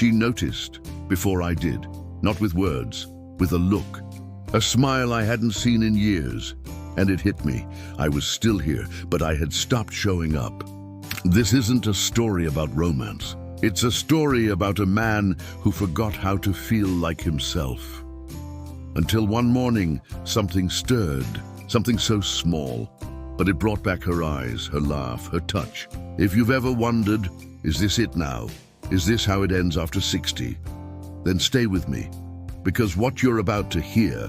She noticed before I did, not with words, with a look. A smile I hadn't seen in years. And it hit me. I was still here, but I had stopped showing up. This isn't a story about romance. It's a story about a man who forgot how to feel like himself. Until one morning, something stirred, something so small, but it brought back her eyes, her laugh, her touch. If you've ever wondered, is this it now? Is this how it ends after 60? Then stay with me, because what you're about to hear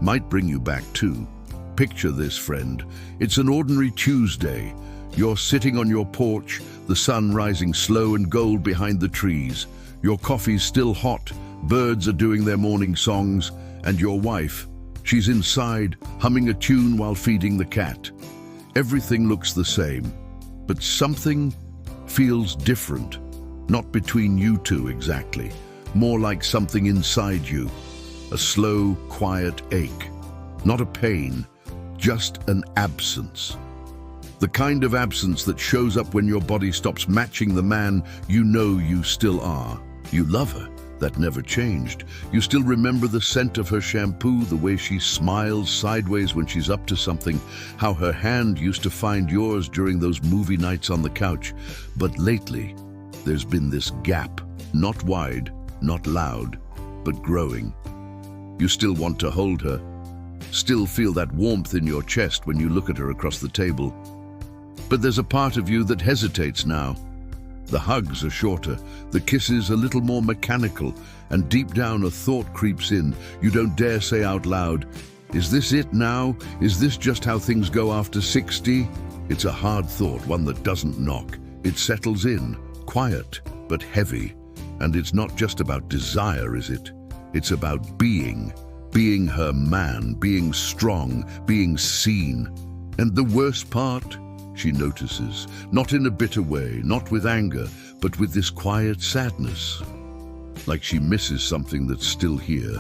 might bring you back too. Picture this, friend. It's an ordinary Tuesday. You're sitting on your porch, the sun rising slow and gold behind the trees. Your coffee's still hot, birds are doing their morning songs, and your wife, she's inside, humming a tune while feeding the cat. Everything looks the same, but something feels different. Not between you two exactly, more like something inside you. A slow, quiet ache. Not a pain, just an absence. The kind of absence that shows up when your body stops matching the man you know you still are. You love her, that never changed. You still remember the scent of her shampoo, the way she smiles sideways when she's up to something, how her hand used to find yours during those movie nights on the couch. But lately, there's been this gap, not wide, not loud, but growing. You still want to hold her, still feel that warmth in your chest when you look at her across the table. But there's a part of you that hesitates now. The hugs are shorter, the kisses a little more mechanical, and deep down a thought creeps in. You don't dare say out loud, is this it now? Is this just how things go after 60? It's a hard thought, one that doesn't knock. It settles in, quiet, but heavy. And it's not just about desire, is it? It's about being her man, being strong, being seen. And the worst part, she notices, not in a bitter way, not with anger, but with this quiet sadness. Like she misses something that's still here,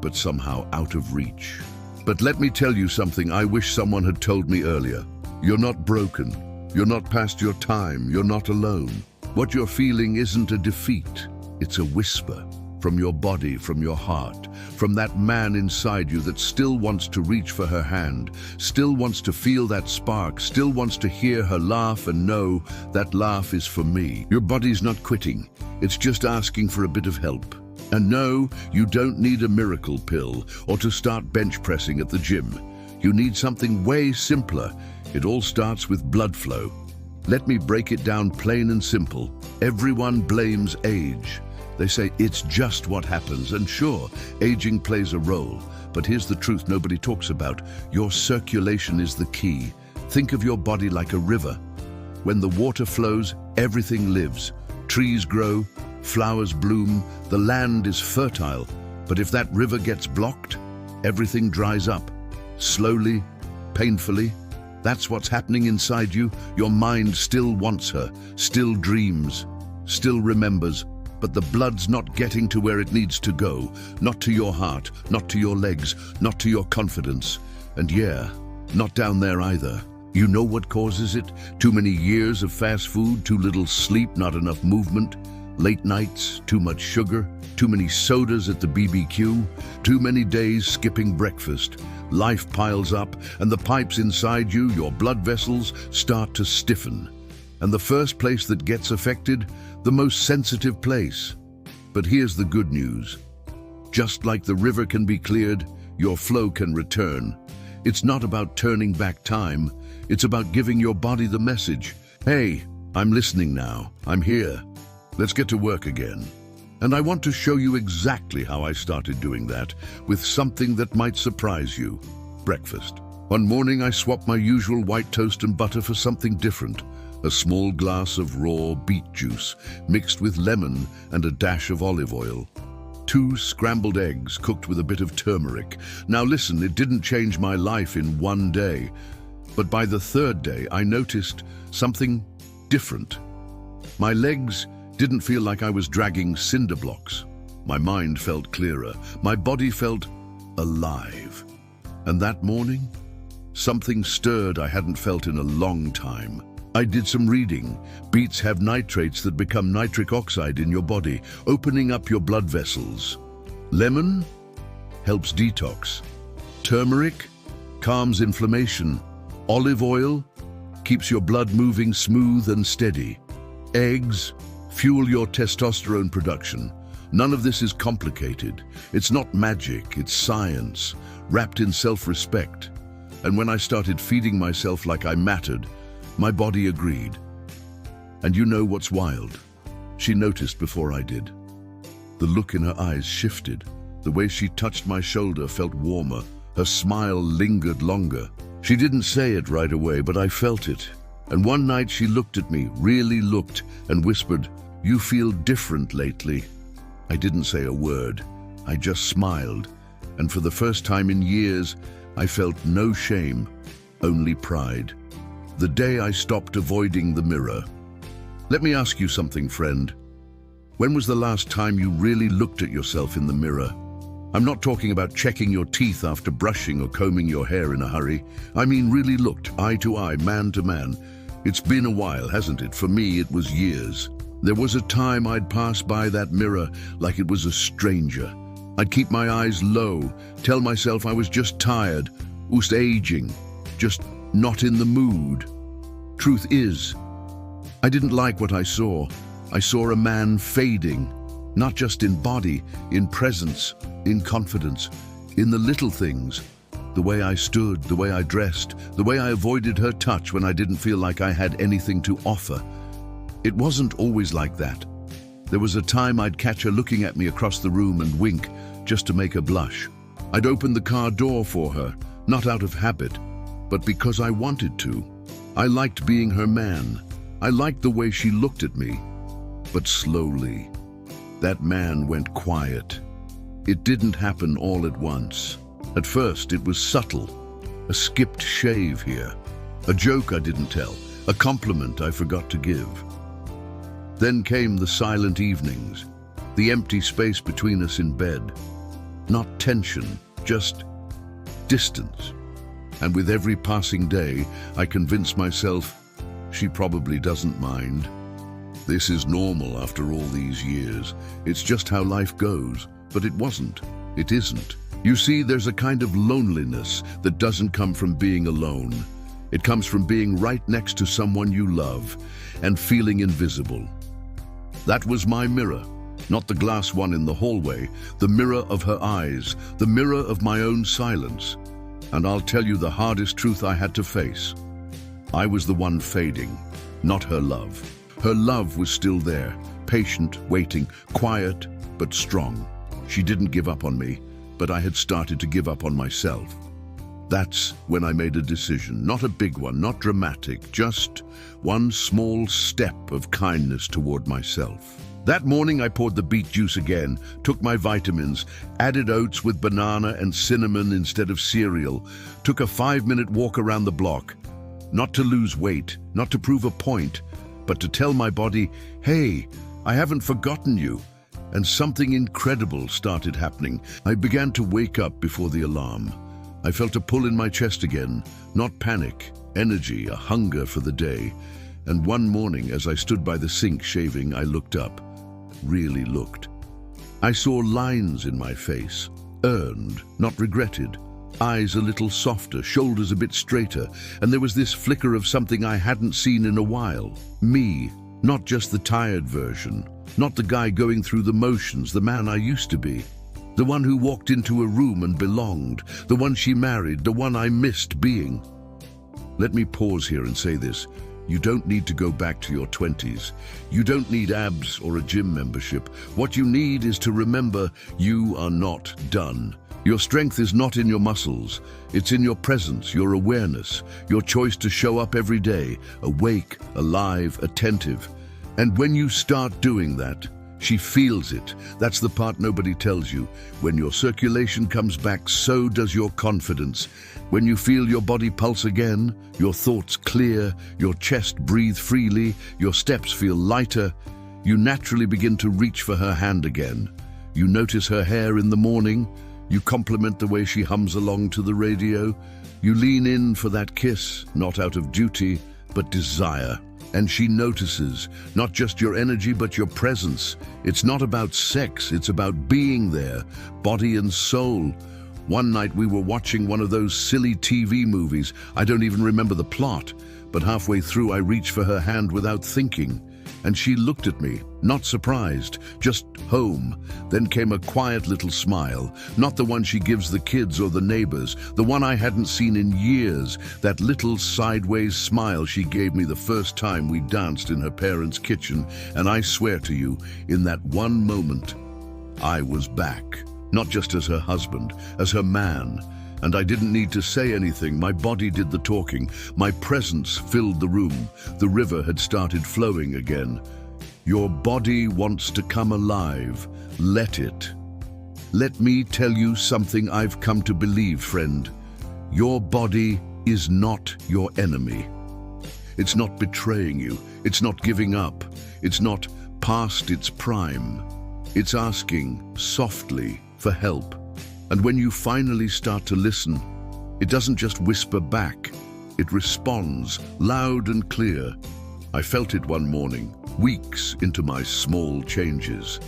but somehow out of reach. But let me tell you something I wish someone had told me earlier. You're not broken. You're not past your time. You're not alone. What you're feeling isn't a defeat. It's a whisper. From your body, from your heart, from that man inside you that still wants to reach for her hand, still wants to feel that spark, still wants to hear her laugh and know that laugh is for me. Your body's not quitting. It's just asking for a bit of help. And no, you don't need a miracle pill or to start bench pressing at the gym. You need something way simpler. It all starts with blood flow. Let me break it down plain and simple. Everyone blames age. They say it's just what happens, and sure, aging plays a role. But here's the truth nobody talks about. Your circulation is the key. Think of your body like a river. When the water flows, everything lives. Trees grow, flowers bloom, the land is fertile. But if that river gets blocked, everything dries up. Slowly, painfully. That's what's happening inside you. Your mind still wants her, still dreams, still remembers. But the blood's not getting to where it needs to go. Not to your heart, not to your legs, not to your confidence. And yeah, not down there either. You know what causes it? Too many years of fast food, too little sleep, not enough movement, late nights, too much sugar, too many sodas at the BBQ, too many days skipping breakfast. Life piles up, and the pipes inside you, your blood vessels, start to stiffen. And the first place that gets affected, the most sensitive place. But here's the good news. Just like the river can be cleared, your flow can return. It's not about turning back time. It's about giving your body the message. Hey, I'm listening now. I'm here. Let's get to work again. And I want to show you exactly how I started doing that with something that might surprise you. Breakfast. One morning I swapped my usual white toast and butter for something different. A small glass of raw beet juice mixed with lemon and a dash of olive oil. 2 scrambled eggs cooked with a bit of turmeric. Now listen, it didn't change my life in one day. But by the 3rd day, I noticed something different. My legs didn't feel like I was dragging cinder blocks. My mind felt clearer. My body felt alive. And that morning, something stirred I hadn't felt in a long time. I did some reading. Beets have nitrates that become nitric oxide in your body, opening up your blood vessels. Lemon helps detox. Turmeric calms inflammation. Olive oil keeps your blood moving smooth and steady. Eggs fuel your testosterone production. None of this is complicated. It's not magic, it's science, wrapped in self-respect. And when I started feeding myself like I mattered, my body agreed. And you know what's wild? She noticed before I did. The look in her eyes shifted. The way she touched my shoulder felt warmer. Her smile lingered longer. She didn't say it right away, but I felt it. And one night she looked at me, really looked, and whispered, "You feel different lately." I didn't say a word. I just smiled. And for the first time in years, I felt no shame, only pride. The day I stopped avoiding the mirror. Let me ask you something, friend. When was the last time you really looked at yourself in the mirror? I'm not talking about checking your teeth after brushing or combing your hair in a hurry. I mean really looked, eye to eye, man to man. It's been a while, hasn't it? For me, it was years. There was a time I'd pass by that mirror like it was a stranger. I'd keep my eyes low, tell myself I was just tired, just aging, just not in the mood. Truth is, I didn't like what I saw. I saw a man fading, not just in body, in presence, in confidence, in the little things. The way I stood, the way I dressed, the way I avoided her touch when I didn't feel like I had anything to offer. It wasn't always like that. There was a time I'd catch her looking at me across the room and wink, just to make her blush. I'd open the car door for her, not out of habit, but because I wanted to. I liked being her man. I liked the way she looked at me. But slowly, that man went quiet. It didn't happen all at once. At first, it was subtle. A skipped shave here. A joke I didn't tell. A compliment I forgot to give. Then came the silent evenings, the empty space between us in bed. Not tension, just distance. And with every passing day, I convinced myself, she probably doesn't mind. This is normal after all these years. It's just how life goes. But it wasn't. It isn't. You see, there's a kind of loneliness that doesn't come from being alone. It comes from being right next to someone you love and feeling invisible. That was my mirror, not the glass one in the hallway, the mirror of her eyes, the mirror of my own silence. And I'll tell you the hardest truth I had to face. I was the one fading, not her love. Her love was still there, patient, waiting, quiet, but strong. She didn't give up on me, but I had started to give up on myself. That's when I made a decision, not a big one, not dramatic, just one small step of kindness toward myself. That morning I poured the beet juice again, took my vitamins, added oats with banana and cinnamon instead of cereal, took a 5-minute walk around the block, not to lose weight, not to prove a point, but to tell my body, hey, I haven't forgotten you. And something incredible started happening. I began to wake up before the alarm. I felt a pull in my chest again, not panic, energy, a hunger for the day. And one morning, as I stood by the sink shaving, I looked up, really looked. I saw lines in my face, earned, not regretted, eyes a little softer, shoulders a bit straighter, and there was this flicker of something I hadn't seen in a while. Me, not just the tired version, not the guy going through the motions, the man I used to be. The one who walked into a room and belonged, the one she married, the one I missed being. Let me pause here and say this. You don't need to go back to your 20s. You don't need abs or a gym membership. What you need is to remember you are not done. Your strength is not in your muscles. It's in your presence, your awareness, your choice to show up every day, awake, alive, attentive. And when you start doing that, she feels it. That's the part nobody tells you. When your circulation comes back, so does your confidence. When you feel your body pulse again, your thoughts clear, your chest breathe freely, your steps feel lighter, you naturally begin to reach for her hand again. You notice her hair in the morning. You compliment the way she hums along to the radio. You lean in for that kiss, not out of duty, but desire. And she notices, not just your energy, but your presence. It's not about sex, it's about being there, body and soul. One night we were watching one of those silly TV movies. I don't even remember the plot, but halfway through I reached for her hand without thinking. And she looked at me, not surprised, just home. Then came a quiet little smile, not the one she gives the kids or the neighbors, the one I hadn't seen in years, that little sideways smile she gave me the first time we danced in her parents' kitchen. And I swear to you, in that one moment, I was back, not just as her husband, as her man. And I didn't need to say anything. My body did the talking. My presence filled the room. The river had started flowing again. Your body wants to come alive. Let it. Let me tell you something I've come to believe, friend. Your body is not your enemy. It's not betraying you. It's not giving up. It's not past its prime. It's asking softly for help. And when you finally start to listen, it doesn't just whisper back, it responds loud and clear. I felt it one morning, weeks into my small changes.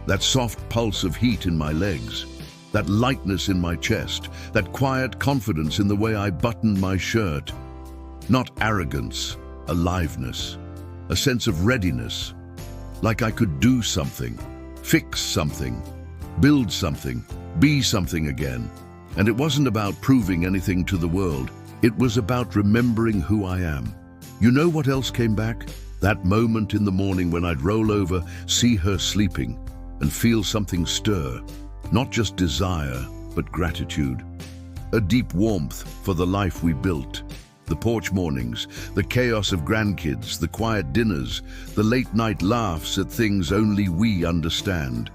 That soft pulse of heat in my legs, that lightness in my chest, that quiet confidence in the way I buttoned my shirt. Not arrogance, aliveness, a sense of readiness, like I could do something, fix something, build something, be something again. And it wasn't about proving anything to the world. It was about remembering who I am. You know what else came back? That moment in the morning when I'd roll over, see her sleeping, and feel something stir. Not just desire, but gratitude. A deep warmth for the life we built. The porch mornings, the chaos of grandkids, the quiet dinners, the late night laughs at things only we understand.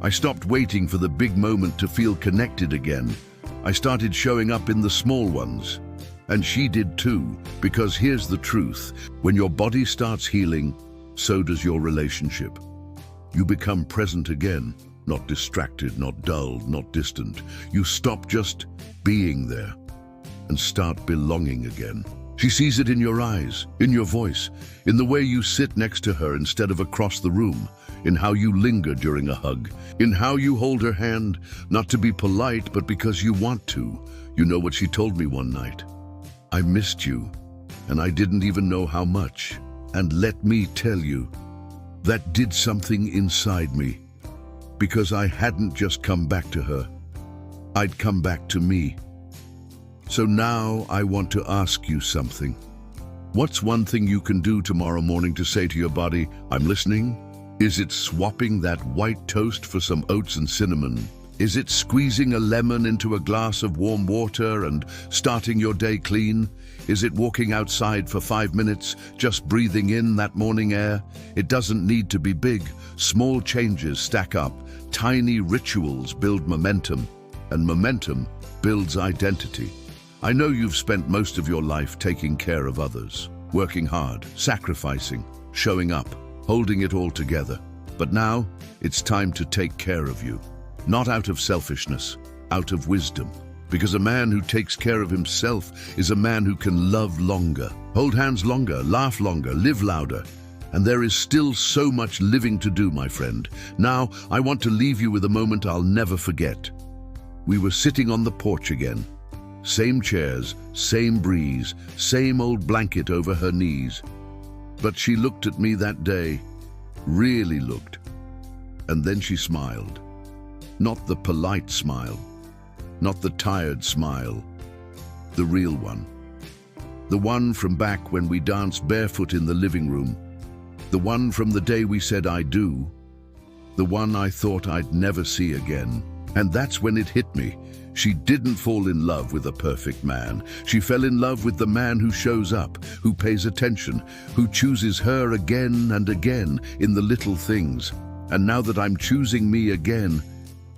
I stopped waiting for the big moment to feel connected again. I started showing up in the small ones. And she did too, because here's the truth. When your body starts healing, so does your relationship. You become present again, not distracted, not dulled, not distant. You stop just being there and start belonging again. She sees it in your eyes, in your voice, in the way you sit next to her instead of across the room, in how you linger during a hug, in how you hold her hand, not to be polite, but because you want to. You know what she told me one night? I missed you, and I didn't even know how much. And let me tell you, that did something inside me, because I hadn't just come back to her. I'd come back to me. So now I want to ask you something. What's one thing you can do tomorrow morning to say to your body, I'm listening? Is it swapping that white toast for some oats and cinnamon? Is it squeezing a lemon into a glass of warm water and starting your day clean? Is it walking outside for 5 minutes, just breathing in that morning air? It doesn't need to be big. Small changes stack up. Tiny rituals build momentum, and momentum builds identity. I know you've spent most of your life taking care of others, working hard, sacrificing, showing up, holding it all together. But now, it's time to take care of you. Not out of selfishness, out of wisdom. Because a man who takes care of himself is a man who can love longer, hold hands longer, laugh longer, live louder. And there is still so much living to do, my friend. Now, I want to leave you with a moment I'll never forget. We were sitting on the porch again. Same chairs, same breeze, same old blanket over her knees. But she looked at me that day, really looked. And then she smiled. Not the polite smile, not the tired smile, the real one. The one from back when we danced barefoot in the living room. The one from the day we said I do. The one I thought I'd never see again. And that's when it hit me. She didn't fall in love with a perfect man. She fell in love with the man who shows up, who pays attention, who chooses her again and again in the little things. And now that I'm choosing me again,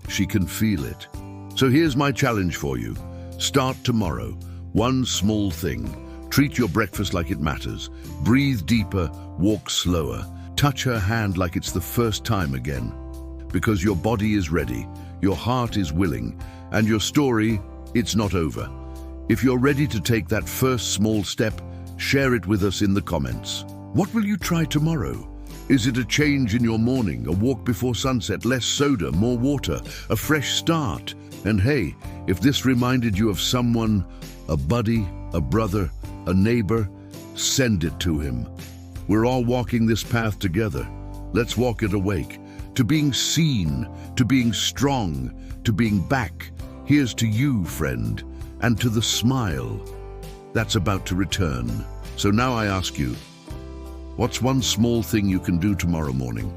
she can feel it. So here's my challenge for you. Start tomorrow. One small thing. Treat your breakfast like it matters. Breathe deeper, walk slower. Touch her hand like it's the first time again. Because your body is ready, your heart is willing, and your story, it's not over. If you're ready to take that first small step, share it with us in the comments. What will you try tomorrow? Is it a change in your morning, a walk before sunset, less soda, more water, a fresh start? And hey, if this reminded you of someone, a buddy, a brother, a neighbor, send it to him. We're all walking this path together. Let's walk it awake. To being seen, to being strong, to being back. Here's to you, friend, and to the smile that's about to return. So now I ask you, what's one small thing you can do tomorrow morning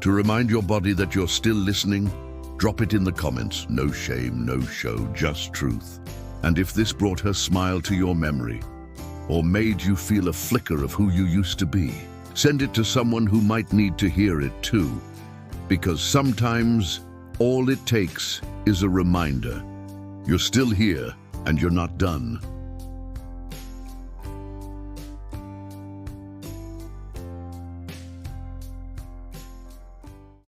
to remind your body that you're still listening? Drop it in the comments. No shame, no show, just truth. And if this brought her smile to your memory, or made you feel a flicker of who you used to be, send it to someone who might need to hear it too. Because sometimes all it takes is a reminder. You're still here and you're not done.